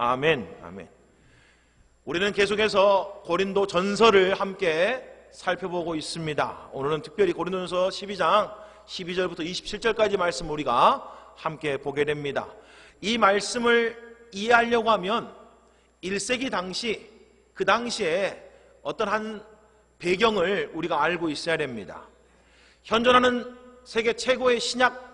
아멘, 아멘. 우리는 계속해서 고린도 전서를 함께 살펴보고 있습니다. 오늘은 특별히 고린도전서 12장 12절부터 27절까지 말씀 우리가 함께 보게 됩니다. 이 말씀을 이해하려고 하면 1세기 당시, 그 당시에 어떤 한 배경을 우리가 알고 있어야 됩니다. 현존하는 세계 최고의 신약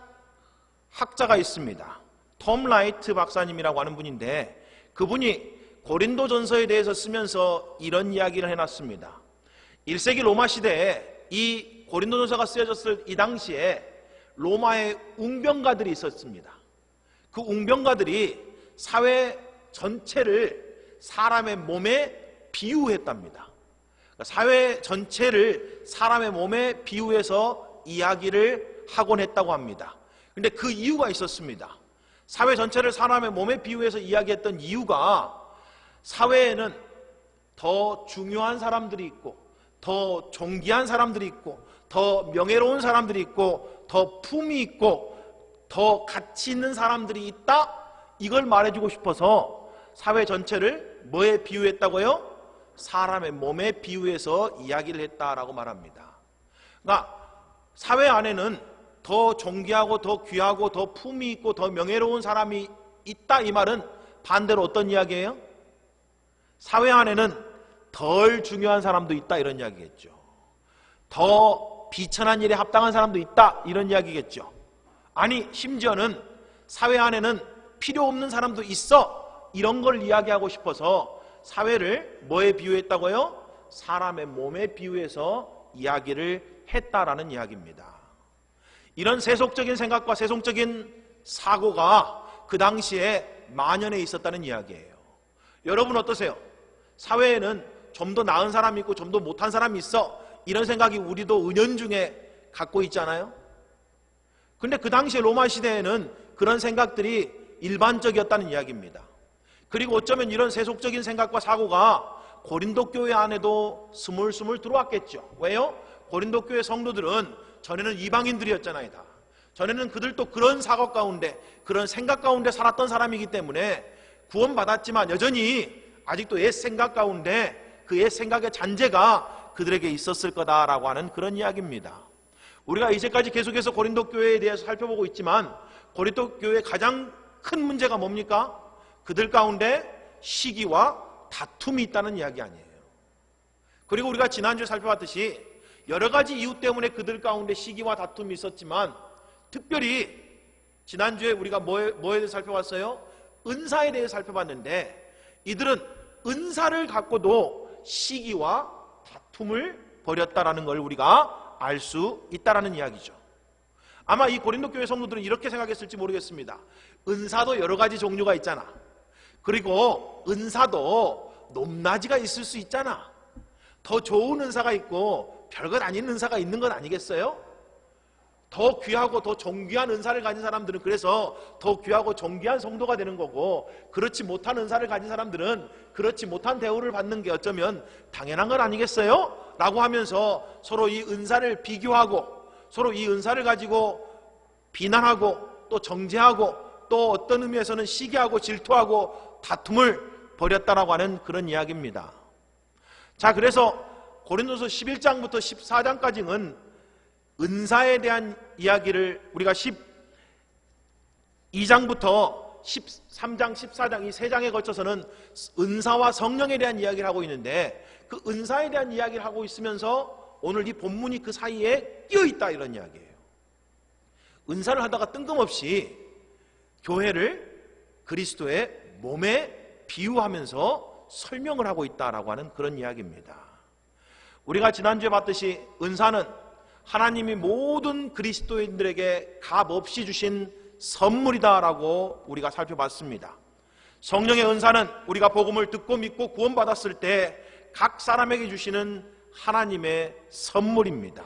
학자가 있습니다. 톰 라이트 박사님이라고 하는 분인데, 그분이 고린도전서에 대해서 쓰면서 이런 이야기를 해놨습니다. 1세기 로마 시대에 이 고린도전서가 쓰여졌을 이 당시에 로마의 웅병가들이 있었습니다. 그 웅병가들이 사회 전체를 사람의 몸에 비유했답니다. 사회 전체를 사람의 몸에 비유해서 이야기를 하곤 했다고 합니다. 그런데 그 이유가 있었습니다. 사회 전체를 사람의 몸에 비유해서 이야기했던 이유가, 사회에는 더 중요한 사람들이 있고, 더 존귀한 사람들이 있고, 더 명예로운 사람들이 있고, 더 품이 있고, 더 가치 있는 사람들이 있다, 이걸 말해주고 싶어서 사회 전체를 뭐에 비유했다고요? 사람의 몸에 비유해서 이야기를 했다라고 말합니다. 그러니까 사회 안에는 더 존귀하고 더 귀하고 더 품이 있고 더 명예로운 사람이 있다, 이 말은 반대로 어떤 이야기예요? 사회 안에는 덜 중요한 사람도 있다, 이런 이야기겠죠. 더 비천한 일에 합당한 사람도 있다, 이런 이야기겠죠. 아니, 심지어는 사회 안에는 필요 없는 사람도 있어, 이런 걸 이야기하고 싶어서 사회를 뭐에 비유했다고요? 사람의 몸에 비유해서 이야기를 했다라는 이야기입니다. 이런 세속적인 생각과 세속적인 사고가 그 당시에 만연해 있었다는 이야기예요. 여러분 어떠세요? 사회에는 좀 더 나은 사람이 있고 좀 더 못한 사람이 있어, 이런 생각이 우리도 은연중에 갖고 있잖아요. 근데 그 당시에 로마 시대에는 그런 생각들이 일반적이었다는 이야기입니다. 그리고 어쩌면 이런 세속적인 생각과 사고가 고린도 교회 안에도 스물스물 들어왔겠죠. 왜요? 고린도 교회 성도들은 전에는 이방인들이었잖아요. 다. 전에는 그들도 그런 사고 가운데, 그런 생각 가운데 살았던 사람이기 때문에 구원받았지만 여전히 아직도 옛 생각 가운데 그 옛 생각의 잔재가 그들에게 있었을 거다라고 하는 그런 이야기입니다. 우리가 이제까지 계속해서 고린도 교회에 대해서 살펴보고 있지만, 고린도 교회의 가장 큰 문제가 뭡니까? 그들 가운데 시기와 다툼이 있다는 이야기 아니에요. 그리고 우리가 지난주에 살펴봤듯이 여러 가지 이유 때문에 그들 가운데 시기와 다툼이 있었지만, 특별히 지난주에 우리가 뭐에 대해서 살펴봤어요? 은사에 대해서 살펴봤는데, 이들은 은사를 갖고도 시기와 다툼을 벌였다라는 걸 우리가 알 수 있다라는 이야기죠. 아마 이 고린도 교회 성도들은 이렇게 생각했을지 모르겠습니다. 은사도 여러 가지 종류가 있잖아. 그리고 은사도 높낮이가 있을 수 있잖아. 더 좋은 은사가 있고 별것 아닌 은사가 있는 건 아니겠어요? 더 귀하고 더 존귀한 은사를 가진 사람들은 그래서 더 귀하고 존귀한 성도가 되는 거고, 그렇지 못한 은사를 가진 사람들은 그렇지 못한 대우를 받는 게 어쩌면 당연한 건 아니겠어요? 라고 하면서 서로 이 은사를 비교하고, 서로 이 은사를 가지고 비난하고 또 정죄하고, 또 어떤 의미에서는 시기하고 질투하고 다툼을 벌였다라고 하는 그런 이야기입니다. 자, 그래서 고린도서 11장부터 14장까지는 은사에 대한 이야기를 우리가 12장부터 13장, 14장 이 세 장에 걸쳐서는 은사와 성령에 대한 이야기를 하고 있는데, 그 은사에 대한 이야기를 하고 있으면서 오늘 이 본문이 그 사이에 끼어있다, 이런 이야기예요. 은사를 하다가 뜬금없이 교회를 그리스도의 몸에 비유하면서 설명을 하고 있다라고 하는 그런 이야기입니다. 우리가 지난주에 봤듯이 은사는 하나님이 모든 그리스도인들에게 값없이 주신 선물이다라고 우리가 살펴봤습니다. 성령의 은사는 우리가 복음을 듣고 믿고 구원받았을 때 각 사람에게 주시는 하나님의 선물입니다.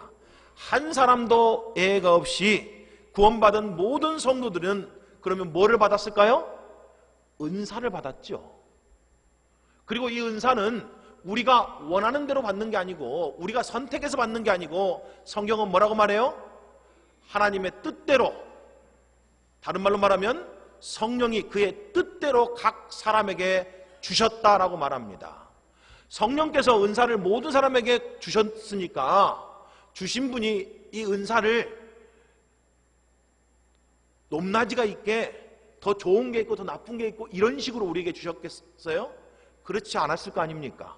한 사람도 예외가 없이 구원받은 모든 성도들은 그러면 뭐를 받았을까요? 은사를 받았죠. 그리고 이 은사는 우리가 원하는 대로 받는 게 아니고, 우리가 선택해서 받는 게 아니고, 성경은 뭐라고 말해요? 하나님의 뜻대로, 다른 말로 말하면 성령이 그의 뜻대로 각 사람에게 주셨다라고 말합니다. 성령께서 은사를 모든 사람에게 주셨으니까 주신 분이 이 은사를 높낮이가 있게 더 좋은 게 있고 더 나쁜 게 있고 이런 식으로 우리에게 주셨겠어요? 그렇지 않았을 거 아닙니까?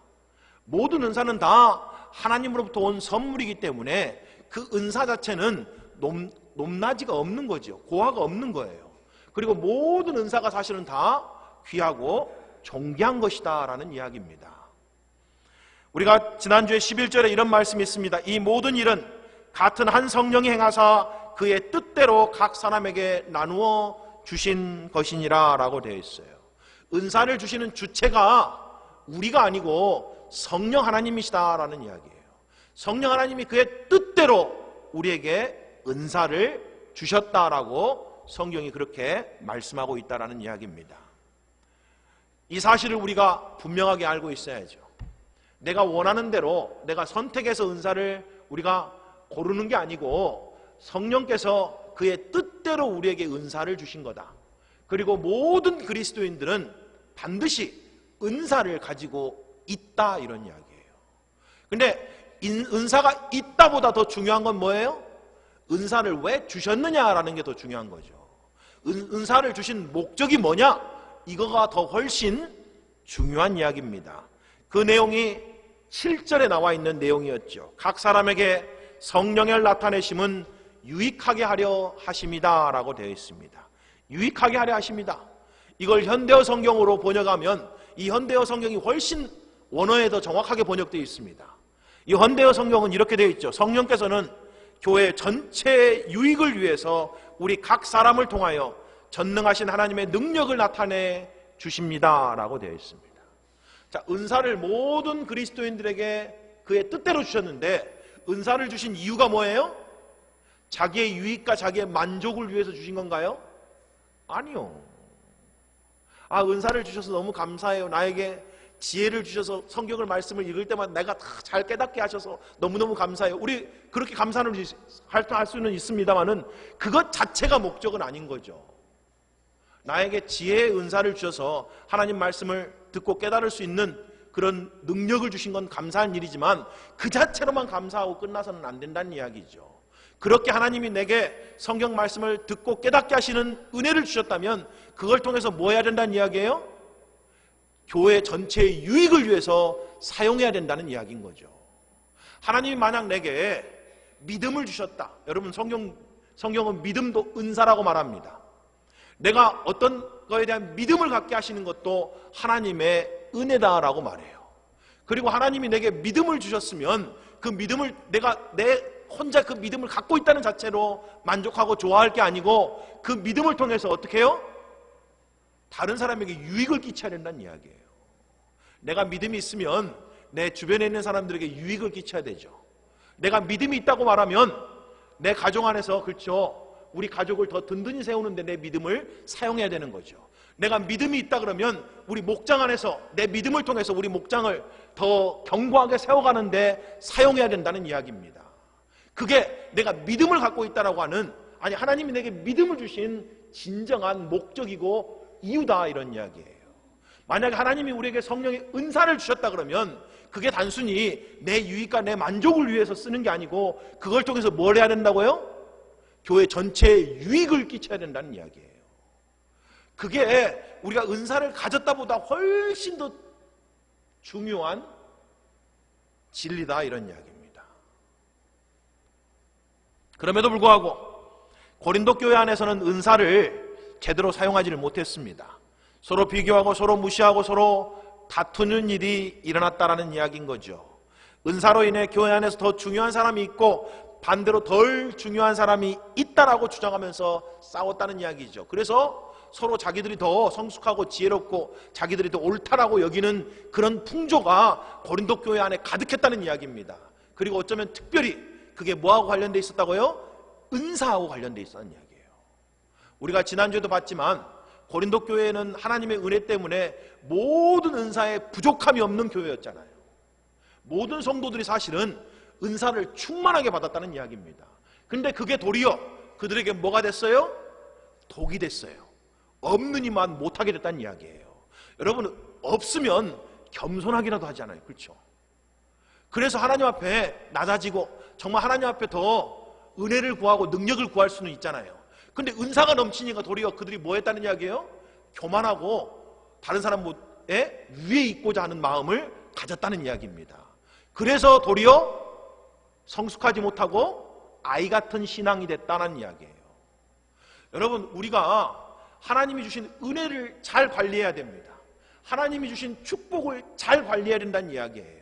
모든 은사는 다 하나님으로부터 온 선물이기 때문에 그 은사 자체는 높낮이가 없는 거죠. 고하가 없는 거예요. 그리고 모든 은사가 사실은 다 귀하고 존귀한 것이다 라는 이야기입니다. 우리가 지난주에 11절에 이런 말씀이 있습니다. 이 모든 일은 같은 한 성령이 행하사 그의 뜻대로 각 사람에게 나누어 주신 것이니라 라고 되어 있어요. 은사를 주시는 주체가 우리가 아니고 성령 하나님이시다 라는 이야기예요. 성령 하나님이 그의 뜻대로 우리에게 은사를 주셨다라고 성경이 그렇게 말씀하고 있다라는 이야기입니다. 이 사실을 우리가 분명하게 알고 있어야죠. 내가 원하는 대로 내가 선택해서 은사를 우리가 고르는 게 아니고 성령께서 그의 뜻대로 우리에게 은사를 주신 거다. 그리고 모든 그리스도인들은 반드시 은사를 가지고 있다 이런 이야기예요. 근데 은사가 있다보다 더 중요한 건 뭐예요? 은사를 왜 주셨느냐라는 게 더 중요한 거죠. 은사를 주신 목적이 뭐냐? 이거가 더 훨씬 중요한 이야기입니다. 그 내용이 7절에 나와 있는 내용이었죠. 각 사람에게 성령을 나타내심은 유익하게 하려 하심이다 라고 되어 있습니다. 유익하게 하려 하십니다. 이걸 현대어 성경으로 번역하면 이 현대어 성경이 훨씬 원어에 더 정확하게 번역되어 있습니다. 이 현대어 성경은 이렇게 되어 있죠. 성령께서는 교회 전체의 유익을 위해서 우리 각 사람을 통하여 전능하신 하나님의 능력을 나타내 주십니다 라고 되어 있습니다. 자, 은사를 모든 그리스도인들에게 그의 뜻대로 주셨는데 은사를 주신 이유가 뭐예요? 자기의 유익과 자기의 만족을 위해서 주신 건가요? 아니요. 은사를 주셔서 너무 감사해요. 나에게 지혜를 주셔서 성경을 말씀을 읽을 때마다 내가 다 잘 깨닫게 하셔서 너무너무 감사해요. 우리 그렇게 감사를 할 수는 있습니다만은 그것 자체가 목적은 아닌 거죠. 나에게 지혜의 은사를 주셔서 하나님 말씀을 듣고 깨달을 수 있는 그런 능력을 주신 건 감사한 일이지만 그 자체로만 감사하고 끝나서는 안 된다는 이야기죠. 그렇게 하나님이 내게 성경 말씀을 듣고 깨닫게 하시는 은혜를 주셨다면 그걸 통해서 뭐 해야 된다는 이야기예요? 교회 전체의 유익을 위해서 사용해야 된다는 이야기인 거죠. 하나님이 만약 내게 믿음을 주셨다. 여러분 성경은 믿음도 은사라고 말합니다. 내가 어떤 거에 대한 믿음을 갖게 하시는 것도 하나님의 은혜다라고 말해요. 그리고 하나님이 내게 믿음을 주셨으면 그 믿음을 내가 혼자 그 믿음을 갖고 있다는 자체로 만족하고 좋아할 게 아니고 그 믿음을 통해서 어떻게 해요? 다른 사람에게 유익을 끼쳐야 된다는 이야기예요. 내가 믿음이 있으면 내 주변에 있는 사람들에게 유익을 끼쳐야 되죠. 내가 믿음이 있다고 말하면 내 가정 안에서 그렇죠. 우리 가족을 더 든든히 세우는데 내 믿음을 사용해야 되는 거죠. 내가 믿음이 있다 그러면 우리 목장 안에서 내 믿음을 통해서 우리 목장을 더 견고하게 세워가는데 사용해야 된다는 이야기입니다. 그게 내가 믿음을 갖고 있다라고 하는 하나님이 내게 믿음을 주신 진정한 목적이고 이유다 이런 이야기예요. 만약에 하나님이 우리에게 성령의 은사를 주셨다 그러면 그게 단순히 내 유익과 내 만족을 위해서 쓰는 게 아니고 그걸 통해서 뭘 해야 된다고요? 교회 전체에 유익을 끼쳐야 된다는 이야기예요. 그게 우리가 은사를 가졌다보다 훨씬 더 중요한 진리다 이런 이야기입니다. 그럼에도 불구하고 고린도 교회 안에서는 은사를 제대로 사용하지를 못했습니다. 서로 비교하고 서로 무시하고 서로 다투는 일이 일어났다라는 이야기인 거죠. 은사로 인해 교회 안에서 더 중요한 사람이 있고 반대로 덜 중요한 사람이 있다라고 주장하면서 싸웠다는 이야기죠. 그래서 서로 자기들이 더 성숙하고 지혜롭고 자기들이 더 옳다라고 여기는 그런 풍조가 고린도 교회 안에 가득했다는 이야기입니다. 그리고 어쩌면 특별히 그게 뭐하고 관련돼 있었다고요? 은사하고 관련돼 있었다는 이야기예요. 우리가 지난주에도 봤지만 고린도 교회는 하나님의 은혜 때문에 모든 은사에 부족함이 없는 교회였잖아요. 모든 성도들이 사실은 은사를 충만하게 받았다는 이야기입니다. 근데 그게 도리어 그들에게 뭐가 됐어요? 독이 됐어요. 없는 이만 못하게 됐다는 이야기예요. 여러분, 없으면 겸손하기라도 하잖아요. 그렇죠? 그래서 하나님 앞에 낮아지고 정말 하나님 앞에 더 은혜를 구하고 능력을 구할 수는 있잖아요. 근데 은사가 넘치니까 도리어 그들이 뭐 했다는 이야기예요? 교만하고 다른 사람의 위에 있고자 하는 마음을 가졌다는 이야기입니다. 그래서 도리어 성숙하지 못하고 아이 같은 신앙이 됐다는 이야기예요. 여러분, 우리가 하나님이 주신 은혜를 잘 관리해야 됩니다. 하나님이 주신 축복을 잘 관리해야 된다는 이야기예요.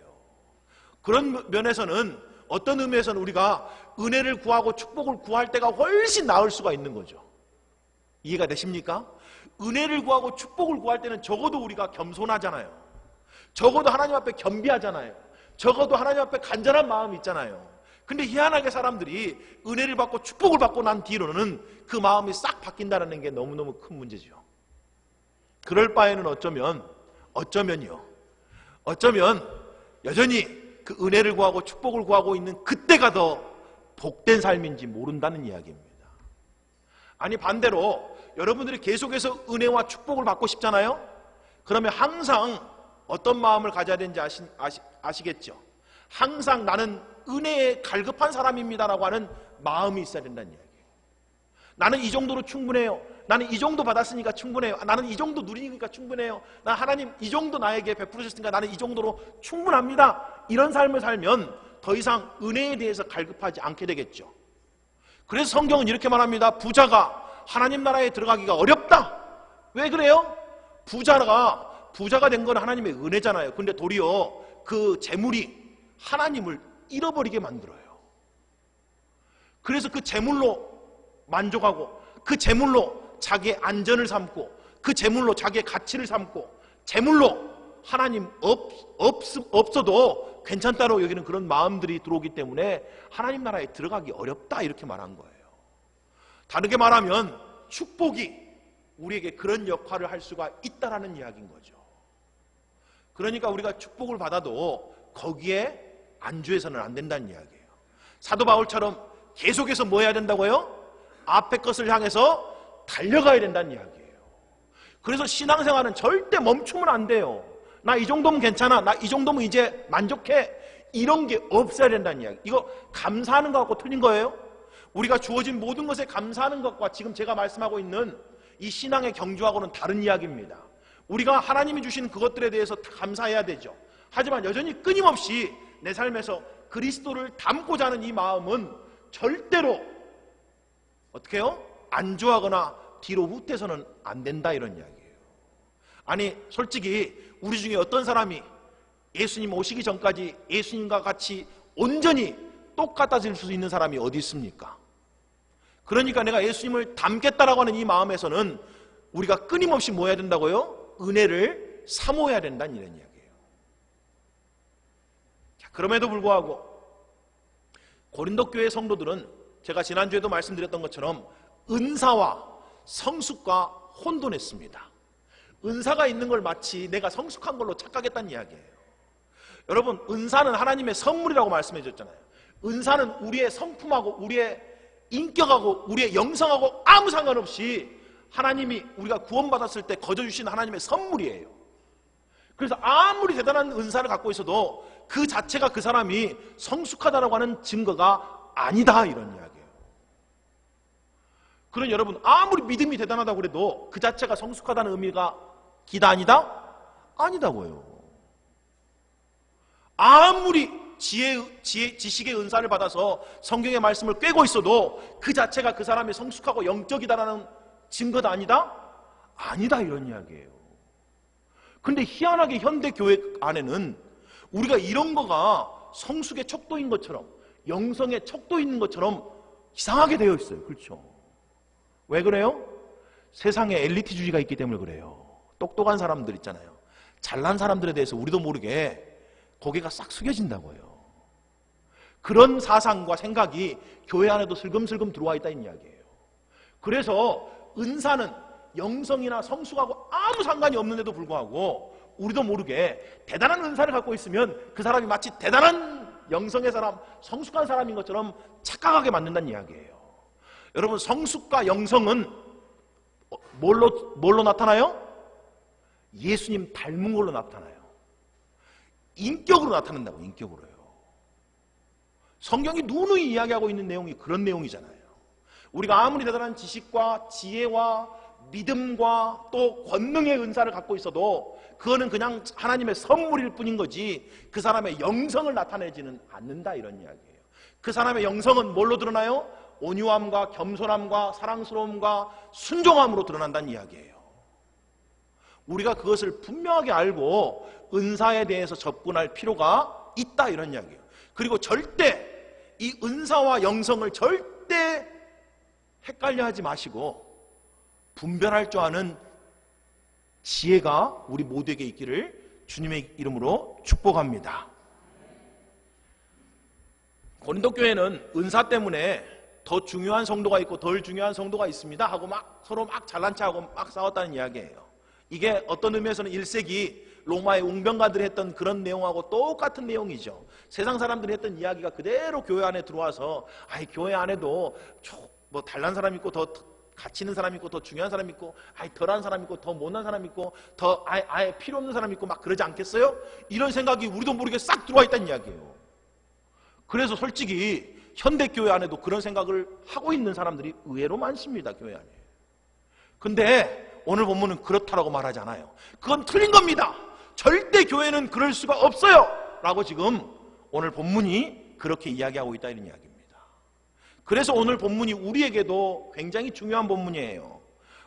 그런 면에서는, 어떤 의미에서는 우리가 은혜를 구하고 축복을 구할 때가 훨씬 나을 수가 있는 거죠. 이해가 되십니까? 은혜를 구하고 축복을 구할 때는 적어도 우리가 겸손하잖아요. 적어도 하나님 앞에 겸비하잖아요. 적어도 하나님 앞에 간절한 마음이 있잖아요. 근데 희한하게 사람들이 은혜를 받고 축복을 받고 난 뒤로는 그 마음이 싹 바뀐다는 게 너무너무 큰 문제죠. 그럴 바에는 어쩌면 여전히 그 은혜를 구하고 축복을 구하고 있는 그때가 더 복된 삶인지 모른다는 이야기입니다. 아니, 반대로 여러분들이 계속해서 은혜와 축복을 받고 싶잖아요. 그러면 항상 어떤 마음을 가져야 되는지 아시겠죠? 항상 나는 은혜에 갈급한 사람입니다라고 하는 마음이 있어야 된다는 이야기예요. 나는 이 정도로 충분해요. 나는 이 정도 받았으니까 충분해요. 나는 이 정도 누리니까 충분해요. 나 하나님 이 정도 나에게 베풀으셨으니까 나는 이 정도로 충분합니다. 이런 삶을 살면 더 이상 은혜에 대해서 갈급하지 않게 되겠죠. 그래서 성경은 이렇게 말합니다. 부자가 하나님 나라에 들어가기가 어렵다. 왜 그래요? 부자가 된 건 하나님의 은혜잖아요. 근데 도리어 그 재물이 하나님을 잃어버리게 만들어요. 그래서 그 재물로 만족하고, 그 재물로 자기의 안전을 삼고, 그 재물로 자기의 가치를 삼고, 재물로 하나님 없어도 괜찮다고 여기는 그런 마음들이 들어오기 때문에 하나님 나라에 들어가기 어렵다, 이렇게 말한 거예요. 다르게 말하면 축복이 우리에게 그런 역할을 할 수가 있다라는 이야기인 거죠. 그러니까 우리가 축복을 받아도 거기에 안주해서는 안 된다는 이야기예요. 사도 바울처럼 계속해서 뭐 해야 된다고요? 앞에 것을 향해서 달려가야 된다는 이야기예요. 그래서 신앙생활은 절대 멈추면 안 돼요. 나 이 정도면 괜찮아, 나 이 정도면 이제 만족해, 이런 게 없어야 된다는 이야기. 이거 감사하는 것하고 틀린 거예요. 우리가 주어진 모든 것에 감사하는 것과 지금 제가 말씀하고 있는 이 신앙의 경주하고는 다른 이야기입니다. 우리가 하나님이 주신 그것들에 대해서 감사해야 되죠. 하지만 여전히 끊임없이 내 삶에서 그리스도를 담고자 하는 이 마음은 절대로 어떻게 해요? 안주하거나 뒤로 후퇴서는 안 된다, 이런 이야기예요. 아니, 솔직히 우리 중에 어떤 사람이 예수님 오시기 전까지 예수님과 같이 온전히 똑같아질 수 있는 사람이 어디 있습니까? 그러니까 내가 예수님을 닮겠다라고 하는 이 마음에서는 우리가 끊임없이 뭐 해야 된다고요? 은혜를 사모해야 된다는 이런 이야기예요. 자, 그럼에도 불구하고 고린도 교회 성도들은 제가 지난주에도 말씀드렸던 것처럼 은사와 성숙과 혼돈했습니다. 은사가 있는 걸 마치 내가 성숙한 걸로 착각했다는 이야기예요. 여러분, 은사는 하나님의 선물이라고 말씀해 줬잖아요. 은사는 우리의 성품하고 우리의 인격하고 우리의 영성하고 아무 상관없이 하나님이 우리가 구원받았을 때 거저주신 하나님의 선물이에요. 그래서 아무리 대단한 은사를 갖고 있어도 그 자체가 그 사람이 성숙하다라고 하는 증거가 아니다, 이런 이야기예요. 그런 여러분, 아무리 믿음이 대단하다고 그래도 그 자체가 성숙하다는 의미가 기다 아니다? 아니다고요. 아무리 지식의 은사를 받아서 성경의 말씀을 꿰고 있어도 그 자체가 그 사람이 성숙하고 영적이다라는 증거가 아니다? 아니다, 이런 이야기예요. 근데 희한하게 현대 교회 안에는 우리가 이런 거가 성숙의 척도인 것처럼, 영성의 척도 있는 것처럼 이상하게 되어 있어요. 그렇죠? 왜 그래요? 세상에 엘리트주의가 있기 때문에 그래요. 똑똑한 사람들 있잖아요. 잘난 사람들에 대해서 우리도 모르게 고개가 싹 숙여진다고요. 그런 사상과 생각이 교회 안에도 슬금슬금 들어와 있다는 이야기예요. 그래서 은사는 영성이나 성숙하고 아무 상관이 없는데도 불구하고 우리도 모르게 대단한 은사를 갖고 있으면 그 사람이 마치 대단한 영성의 사람, 성숙한 사람인 것처럼 착각하게 만든다는 이야기예요. 여러분, 성숙과 영성은 뭘로 나타나요? 예수님 닮은 걸로 나타나요. 인격으로 나타난다고, 인격으로요. 성경이 누누이 이야기하고 있는 내용이 그런 내용이잖아요. 우리가 아무리 대단한 지식과 지혜와 믿음과 또 권능의 은사를 갖고 있어도 그거는 그냥 하나님의 선물일 뿐인 거지 그 사람의 영성을 나타내지는 않는다, 이런 이야기예요. 그 사람의 영성은 뭘로 드러나요? 온유함과 겸손함과 사랑스러움과 순종함으로 드러난다는 이야기예요. 우리가 그것을 분명하게 알고 은사에 대해서 접근할 필요가 있다, 이런 이야기예요. 그리고 절대 이 은사와 영성을 절대 헷갈려 하지 마시고 분별할 줄 아는 지혜가 우리 모두에게 있기를 주님의 이름으로 축복합니다. 고린도 교회는 은사 때문에 더 중요한 성도가 있고 덜 중요한 성도가 있습니다 하고 막 서로 막 잘난 체하고 막 싸웠다는 이야기예요. 이게 어떤 의미에서는 1세기 로마의 웅병가들이 했던 그런 내용하고 똑같은 내용이죠. 세상 사람들이 했던 이야기가 그대로 교회 안에 들어와서 교회 안에도 뭐 달란 사람 있고 더 가치 있는 사람 있고 더 중요한 사람 있고 덜한 사람 있고 더 못난 사람 있고 더 아예 필요 없는 사람 있고 막 그러지 않겠어요? 이런 생각이 우리도 모르게 싹 들어와 있다는 이야기예요. 그래서 솔직히 현대교회 안에도 그런 생각을 하고 있는 사람들이 의외로 많습니다, 교회 안에. 근데 오늘 본문은 그렇다라고 말하지 않아요. 그건 틀린 겁니다. 절대 교회는 그럴 수가 없어요 라고 지금 오늘 본문이 그렇게 이야기하고 있다, 이런 이야기입니다. 그래서 오늘 본문이 우리에게도 굉장히 중요한 본문이에요.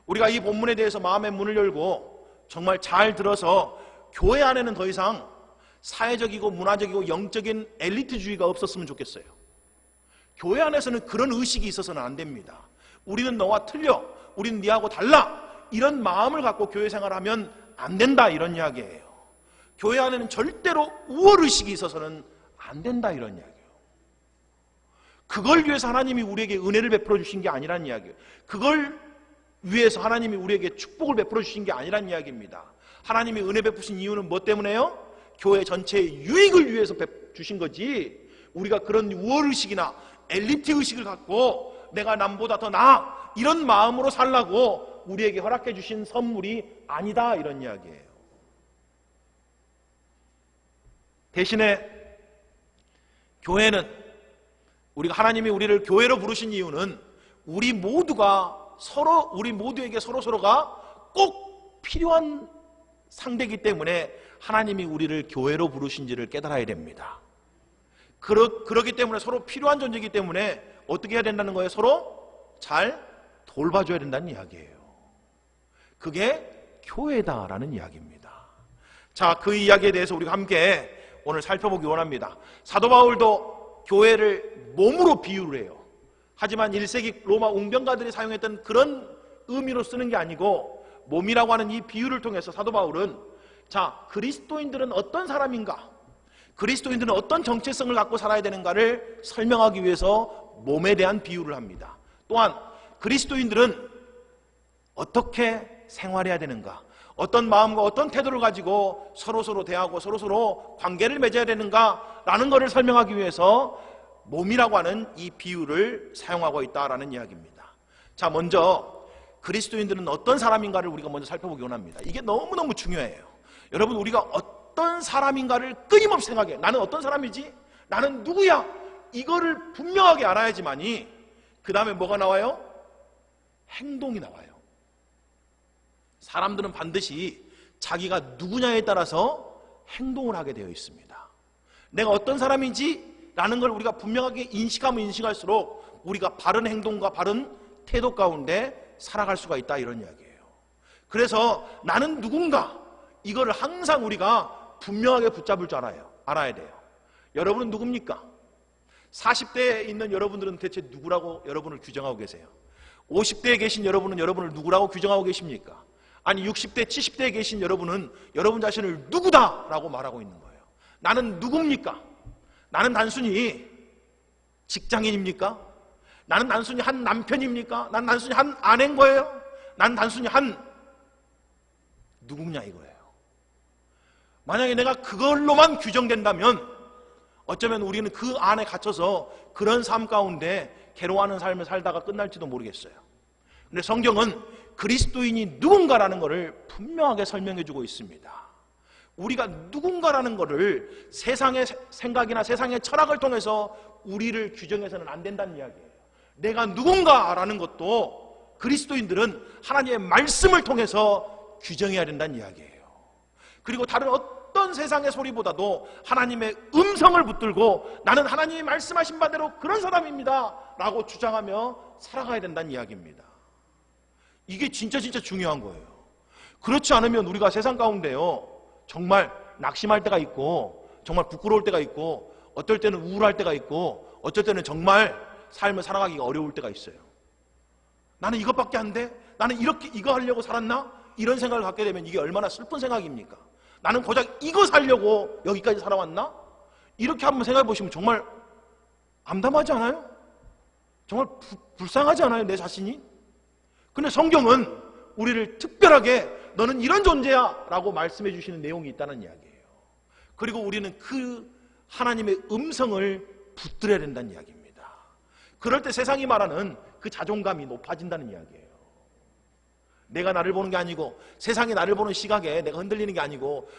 우리가 이 본문에 대해서 마음의 문을 열고 정말 잘 들어서 교회 안에는 더 이상 사회적이고 문화적이고 영적인 엘리트주의가 없었으면 좋겠어요. 교회 안에서는 그런 의식이 있어서는 안 됩니다. 우리는 너와 틀려, 우리는 네하고 달라, 이런 마음을 갖고 교회 생활하면 안 된다, 이런 이야기예요. 교회 안에는 절대로 우월의식이 있어서는 안 된다, 이런 이야기예요. 그걸 위해서 하나님이 우리에게 은혜를 베풀어 주신 게 아니란 이야기예요. 그걸 위해서 하나님이 우리에게 축복을 베풀어 주신 게 아니란 이야기입니다. 하나님이 은혜 베푸신 이유는 뭐 때문에요? 교회 전체의 유익을 위해서 주신 거지, 우리가 그런 우월의식이나 엘리트의식을 갖고 내가 남보다 더 나아, 이런 마음으로 살라고 우리에게 허락해 주신 선물이 아니다, 이런 이야기예요. 대신에 교회는, 우리가 하나님이 우리를 교회로 부르신 이유는 우리 모두에게 서로가 꼭 필요한 상대이기 때문에 하나님이 우리를 교회로 부르신지를 깨달아야 됩니다. 그렇기 때문에 서로 필요한 존재이기 때문에 어떻게 해야 된다는 거예요? 서로 잘 돌봐줘야 된다는 이야기예요. 그게 교회다라는 이야기입니다. 자, 그 이야기에 대해서 우리가 함께 오늘 살펴보기 원합니다. 사도 바울도 교회를 몸으로 비유를 해요. 하지만 1세기 로마 웅병가들이 사용했던 그런 의미로 쓰는 게 아니고 몸이라고 하는 이 비유를 통해서 사도 바울은, 자, 그리스도인들은 어떤 사람인가, 그리스도인들은 어떤 정체성을 갖고 살아야 되는가를 설명하기 위해서 몸에 대한 비유를 합니다. 또한 그리스도인들은 어떻게 생활해야 되는가, 어떤 마음과 어떤 태도를 가지고 서로서로 대하고 서로서로 관계를 맺어야 되는가라는 것을 설명하기 위해서 몸이라고 하는 이 비유를 사용하고 있다라는 이야기입니다. 자, 먼저 그리스도인들은 어떤 사람인가를 우리가 먼저 살펴보기 원합니다. 이게 너무너무 중요해요. 여러분, 우리가 어떤 사람인가를 끊임없이 생각해요. 나는 어떤 사람이지? 나는 누구야? 이거를 분명하게 알아야지만이 그 다음에 뭐가 나와요? 행동이 나와요. 사람들은 반드시 자기가 누구냐에 따라서 행동을 하게 되어 있습니다. 내가 어떤 사람인지 라는 걸 우리가 분명하게 인식하면 인식할수록 우리가 바른 행동과 바른 태도 가운데 살아갈 수가 있다, 이런 이야기예요. 그래서 나는 누군가, 이거를 항상 우리가 분명하게 붙잡을 줄 알아야 돼요. 여러분은 누굽니까? 40대에 있는 여러분들은 대체 누구라고 여러분을 규정하고 계세요? 50대에 계신 여러분은 여러분을 누구라고 규정하고 계십니까? 아니 60대, 70대에 계신 여러분은 여러분 자신을 누구다라고 말하고 있는 거예요. 나는 누굽니까? 나는 단순히 직장인입니까? 나는 단순히 한 남편입니까? 나는 단순히 한 아내인 거예요? 나는 단순히 한 누구냐 이거예요. 만약에 내가 그걸로만 규정된다면 어쩌면 우리는 그 안에 갇혀서 그런 삶 가운데 괴로워하는 삶을 살다가 끝날지도 모르겠어요. 근데 성경은 그리스도인이 누군가라는 것을 분명하게 설명해 주고 있습니다. 우리가 누군가라는 것을 세상의 생각이나 세상의 철학을 통해서 우리를 규정해서는 안 된다는 이야기예요. 내가 누군가라는 것도 그리스도인들은 하나님의 말씀을 통해서 규정해야 된다는 이야기예요. 그리고 다른 어떤 세상의 소리보다도 하나님의 음성을 붙들고 나는 하나님이 말씀하신 바대로 그런 사람입니다 라고 주장하며 살아가야 된다는 이야기입니다. 이게 진짜 중요한 거예요. 그렇지 않으면 우리가 세상 가운데요 정말 낙심할 때가 있고 정말 부끄러울 때가 있고 어떨 때는 우울할 때가 있고 어쩔 때는 정말 삶을 살아가기가 어려울 때가 있어요. 나는 이것밖에 안 돼? 나는 이거 하려고 살았나? 이런 생각을 갖게 되면 이게 얼마나 슬픈 생각입니까? 나는 고작 이거 살려고 여기까지 살아왔나? 이렇게 한번 생각해 보시면 정말 암담하지 않아요? 정말 불쌍하지 않아요? 내 자신이? 근데 성경은 우리를 특별하게 너는 이런 존재야 라고 말씀해 주시는 내용이 있다는 이야기예요. 그리고 우리는 그 하나님의 음성을 붙들어야 된다는 이야기입니다. 그럴 때 세상이 말하는 그 자존감이 높아진다는 이야기예요. 내가 나를 보는 게 아니고 세상이 나를 보는 시각에 내가 흔들리는 게 아니고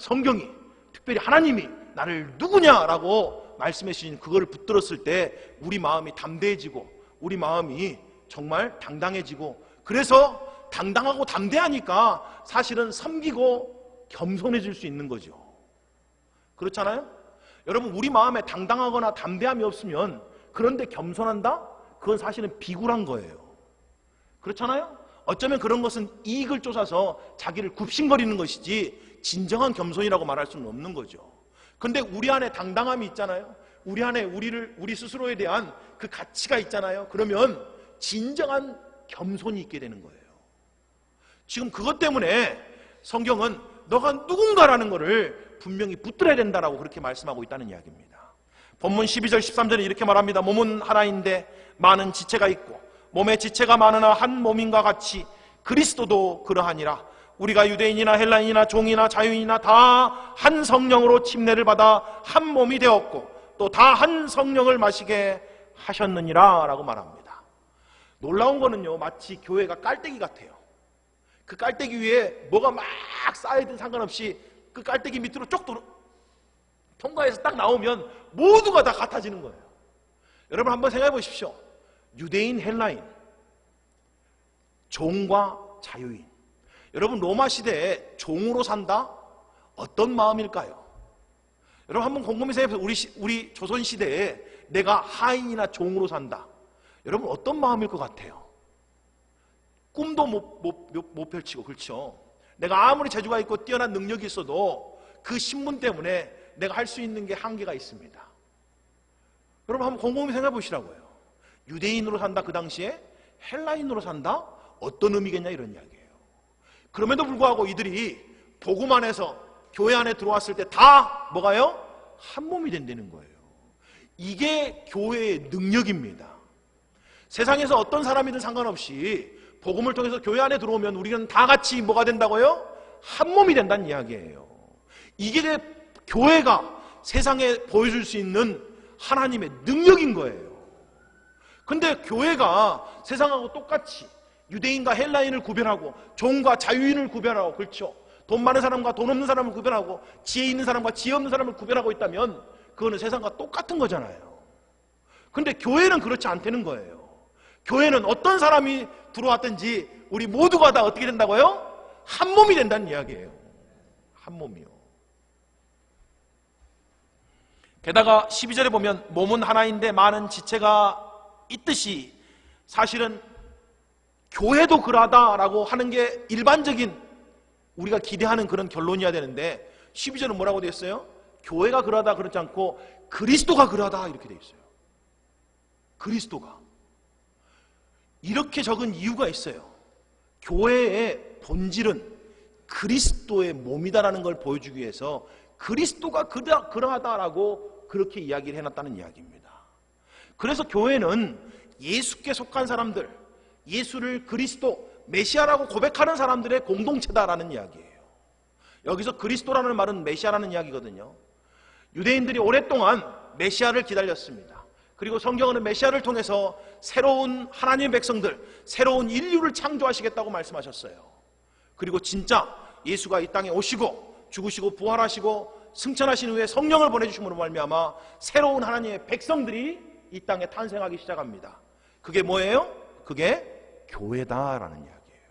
성경이 특별히 하나님이 나를 누구냐라고 말씀해 주신 그거를 붙들었을 때 우리 마음이 담대해지고 우리 마음이 정말 당당해지고 그래서 당당하고 담대하니까 사실은 섬기고 겸손해질 수 있는 거죠. 그렇잖아요? 여러분 우리 마음에 당당하거나 담대함이 없으면 그런데 겸손한다? 그건 사실은 비굴한 거예요. 그렇잖아요? 어쩌면 그런 것은 이익을 쫓아서 자기를 굽신거리는 것이지 진정한 겸손이라고 말할 수는 없는 거죠. 근데 우리 안에 당당함이 있잖아요. 우리 안에 우리 스스로에 대한 그 가치가 있잖아요. 그러면 진정한 겸손이 있게 되는 거예요. 지금 그것 때문에 성경은 너가 누군가라는 것을 분명히 붙들어야 된다라고 그렇게 말씀하고 있다는 이야기입니다. 본문 12절 13절에 이렇게 말합니다. 몸은 하나인데 많은 지체가 있고 몸의 지체가 많으나 한 몸인과 같이 그리스도도 그러하니라. 우리가 유대인이나 헬라인이나 종이나 자유인이나 다 한 성령으로 침례를 받아 한 몸이 되었고 또 다 한 성령을 마시게 하셨느니라 라고 말합니다. 놀라운 거는요 마치 교회가 깔때기 같아요. 그 깔때기 위에 뭐가 막 쌓여있든 상관없이 그 깔때기 밑으로 쭉 통과해서 딱 나오면 모두가 다 같아지는 거예요. 여러분 한번 생각해 보십시오. 유대인, 헬라인, 종과 자유인. 여러분 로마 시대에 종으로 산다? 어떤 마음일까요? 여러분 한번 곰곰이 생각해 보세요. 우리 조선 시대에 내가 하인이나 종으로 산다. 여러분 어떤 마음일 것 같아요? 꿈도 못 펼치고 그렇죠? 내가 아무리 재주가 있고 뛰어난 능력이 있어도 그 신분 때문에 내가 할 수 있는 게 한계가 있습니다. 여러분 한번 곰곰이 생각해 보시라고요. 유대인으로 산다 그 당시에 헬라인으로 산다? 어떤 의미겠냐 이런 이야기예요. 그럼에도 불구하고 이들이 복음 안에서 교회 안에 들어왔을 때 다 뭐가요? 한 몸이 된다는 거예요. 이게 교회의 능력입니다. 세상에서 어떤 사람이든 상관없이 복음을 통해서 교회 안에 들어오면 우리는 다 같이 뭐가 된다고요? 한 몸이 된다는 이야기예요. 이게 교회가 세상에 보여줄 수 있는 하나님의 능력인 거예요. 근데 교회가 세상하고 똑같이 유대인과 헬라인을 구별하고 종과 자유인을 구별하고 그렇죠. 돈 많은 사람과 돈 없는 사람을 구별하고 지혜 있는 사람과 지혜 없는 사람을 구별하고 있다면 그거는 세상과 똑같은 거잖아요. 근데 교회는 그렇지 않다는 거예요. 교회는 어떤 사람이 들어왔든지 우리 모두가 다 어떻게 된다고요? 한 몸이 된다는 이야기예요. 한 몸이요. 게다가 12절에 보면 몸은 하나인데 많은 지체가 있듯이 사실은 교회도 그러하다라고 하는 게 일반적인 우리가 기대하는 그런 결론이어야 되는데 12절은 뭐라고 되어 있어요? 교회가 그러하다 그렇지 않고 그리스도가 그러하다 이렇게 되어 있어요. 그리스도가. 이렇게 적은 이유가 있어요. 교회의 본질은 그리스도의 몸이다라는 걸 보여주기 위해서 그리스도가 그러하다라고 그렇게 이야기를 해놨다는 이야기입니다. 그래서 교회는 예수께 속한 사람들, 예수를 그리스도, 메시아라고 고백하는 사람들의 공동체다라는 이야기예요. 여기서 그리스도라는 말은 메시아라는 이야기거든요. 유대인들이 오랫동안 메시아를 기다렸습니다. 그리고 성경은 메시아를 통해서 새로운 하나님의 백성들, 새로운 인류를 창조하시겠다고 말씀하셨어요. 그리고 진짜 예수가 이 땅에 오시고 죽으시고 부활하시고 승천하신 후에 성령을 보내주심으로 말미암아 새로운 하나님의 백성들이 이 땅에 탄생하기 시작합니다. 그게 뭐예요? 그게 교회다라는 이야기예요.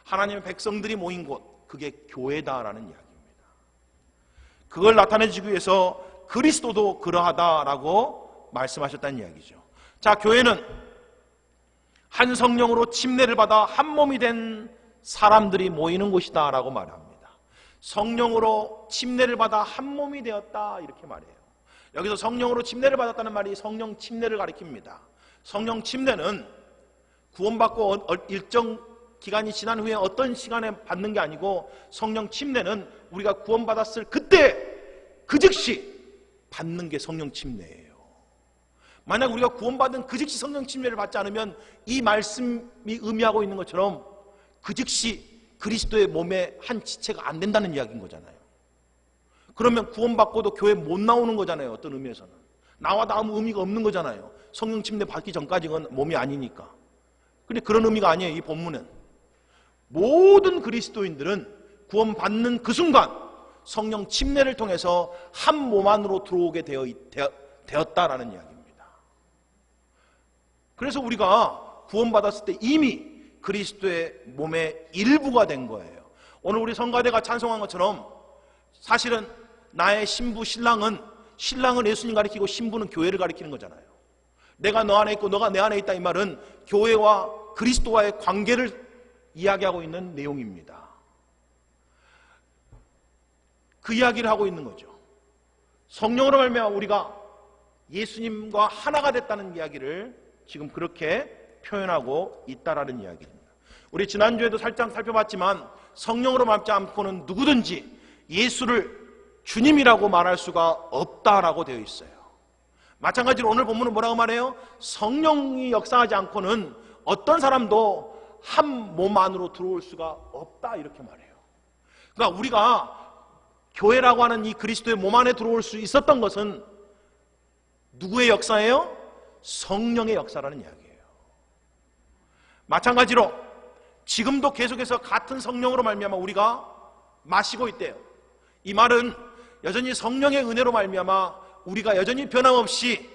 하나님의 백성들이 모인 곳, 그게 교회다라는 이야기입니다. 그걸 나타내주기 위해서 그리스도도 그러하다라고 말씀하셨다는 이야기죠. 자, 교회는 한 성령으로 침례를 받아 한 몸이 된 사람들이 모이는 곳이다 라고 말합니다. 성령으로 침례를 받아 한 몸이 되었다 이렇게 말해요. 여기서 성령으로 침례를 받았다는 말이 성령 침례를 가리킵니다. 성령 침례는 구원받고 일정 기간이 지난 후에 어떤 시간에 받는 게 아니고, 성령 침례는 우리가 구원받았을 그때 그 즉시 받는 게 성령 침례예요. 만약 우리가 구원받은 그 즉시 성령 침례를 받지 않으면 이 말씀이 의미하고 있는 것처럼 그 즉시 그리스도의 몸의 한 지체가 안 된다는 이야기인 거잖아요. 그러면 구원받고도 교회 못 나오는 거잖아요. 어떤 의미에서는 나와도 아무 의미가 없는 거잖아요. 성령 침례 받기 전까지는 몸이 아니니까. 근데 그런 의미가 아니에요. 이 본문은 모든 그리스도인들은 구원받는 그 순간 성령 침례를 통해서 한 몸 안으로 들어오게 되었다라는 이야기입니다. 그래서 우리가 구원받았을 때 이미 그리스도의 몸의 일부가 된 거예요. 오늘 우리 성가대가 찬송한 것처럼 사실은 나의 신부 신랑은 예수님 가리키고 신부는 교회를 가리키는 거잖아요. 내가 너 안에 있고 너가 내 안에 있다, 이 말은 교회와 그리스도와의 관계를 이야기하고 있는 내용입니다. 그 이야기를 하고 있는 거죠. 성령으로 말미암아 우리가 예수님과 하나가 됐다는 이야기를 지금 그렇게 표현하고 있다라는 이야기입니다. 우리 지난주에도 살짝 살펴봤지만 성령으로 말지 않고는 누구든지 예수를 주님이라고 말할 수가 없다라고 되어 있어요. 마찬가지로 오늘 본문은 뭐라고 말해요? 성령이 역사하지 않고는 어떤 사람도 한 몸 안으로 들어올 수가 없다 이렇게 말해요. 그러니까 우리가 교회라고 하는 이 그리스도의 몸 안에 들어올 수 있었던 것은 누구의 역사예요? 성령의 역사라는 이야기예요. 마찬가지로 지금도 계속해서 같은 성령으로 말미암아 우리가 마시고 있대요. 이 말은 여전히 성령의 은혜로 말미암아 우리가 여전히 변함없이